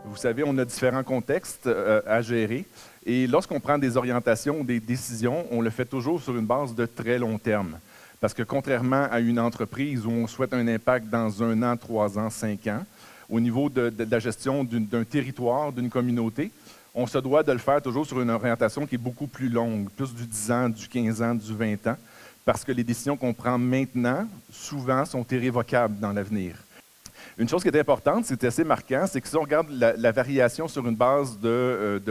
Vous savez, on a différents contextes à gérer et lorsqu'on prend des orientations ou des décisions, on le fait toujours sur une base de très long terme. Parce que contrairement à une entreprise où on souhaite un impact dans 1 an, 3 ans, 5 ans, au niveau de la gestion d'un territoire, d'une communauté, on se doit de le faire toujours sur une orientation qui est beaucoup plus longue, plus du 10 ans, du 15 ans, du 20 ans, parce que les décisions qu'on prend maintenant, souvent, sont irrévocables dans l'avenir. Une chose qui est importante, c'est assez marquant, c'est que si on regarde la variation sur une base de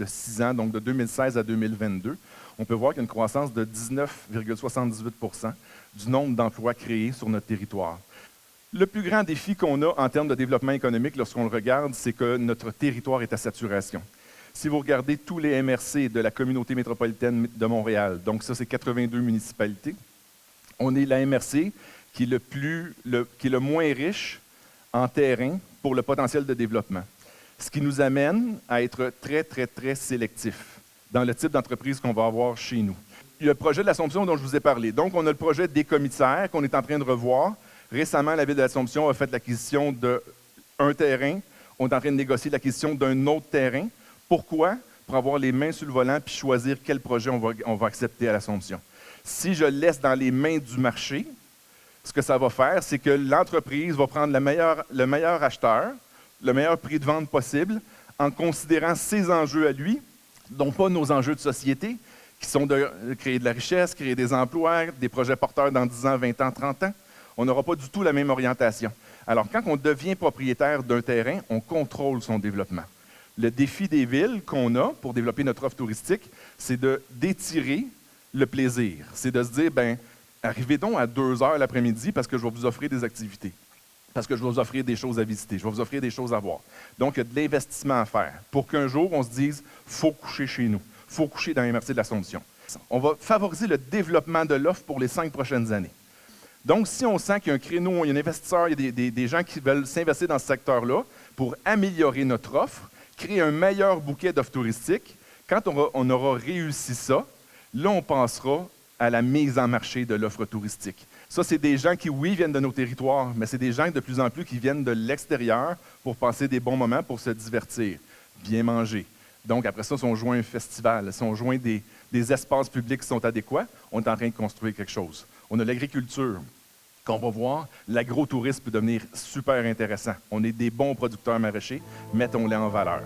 6 ans, donc de 2016 à 2022, on peut voir qu'il y a une croissance de 19,78 % du nombre d'emplois créés sur notre territoire. Le plus grand défi qu'on a en termes de développement économique lorsqu'on le regarde, c'est que notre territoire est à saturation. Si vous regardez tous les MRC de la communauté métropolitaine de Montréal, donc ça c'est 82 municipalités, on est la MRC qui est le moins riche en terrain pour le potentiel de développement. Ce qui nous amène à être très, très, très sélectif dans le type d'entreprise qu'on va avoir chez nous. Le projet de l'Assomption dont je vous ai parlé. Donc, on a le projet des commissaires qu'on est en train de revoir. Récemment, la Ville de l'Assomption a fait l'acquisition d'un terrain. On est en train de négocier l'acquisition d'un autre terrain. Pourquoi? Pour avoir les mains sur le volant puis choisir quel projet on va accepter à l'Assomption. Si je le laisse dans les mains du marché, ce que ça va faire, c'est que l'entreprise va prendre le meilleur acheteur, le meilleur prix de vente possible, en considérant ses enjeux à lui, donc pas nos enjeux de société, qui sont de créer de la richesse, créer des emplois, des projets porteurs dans 10 ans, 20 ans, 30 ans. On n'aura pas du tout la même orientation. Alors, quand on devient propriétaire d'un terrain, on contrôle son développement. Le défi des villes qu'on a pour développer notre offre touristique, c'est d'étirer le plaisir. C'est de se dire, arrivez donc à 2 heures l'après-midi parce que je vais vous offrir des activités, parce que je vais vous offrir des choses à visiter, je vais vous offrir des choses à voir. Donc, il y a de l'investissement à faire pour qu'un jour, on se dise, il faut coucher chez nous, il faut coucher dans les MRC de l'Assomption. On va favoriser le développement de l'offre pour les 5 prochaines années. Donc, si on sent qu'il y a un créneau, il y a un investisseur, il y a des gens qui veulent s'investir dans ce secteur-là pour améliorer notre offre, créer un meilleur bouquet d'offres touristiques, quand on aura réussi ça, là, on pensera à la mise en marché de l'offre touristique. Ça, c'est des gens qui, oui, viennent de nos territoires, mais c'est des gens de plus en plus qui viennent de l'extérieur pour passer des bons moments, pour se divertir, bien manger. Donc, après ça, si on joint un festival, si on joint des espaces publics qui sont adéquats, on est en train de construire quelque chose. On a l'agriculture qu'on va voir. L'agro-tourisme peut devenir super intéressant. On est des bons producteurs maraîchers, mettons-les en valeur.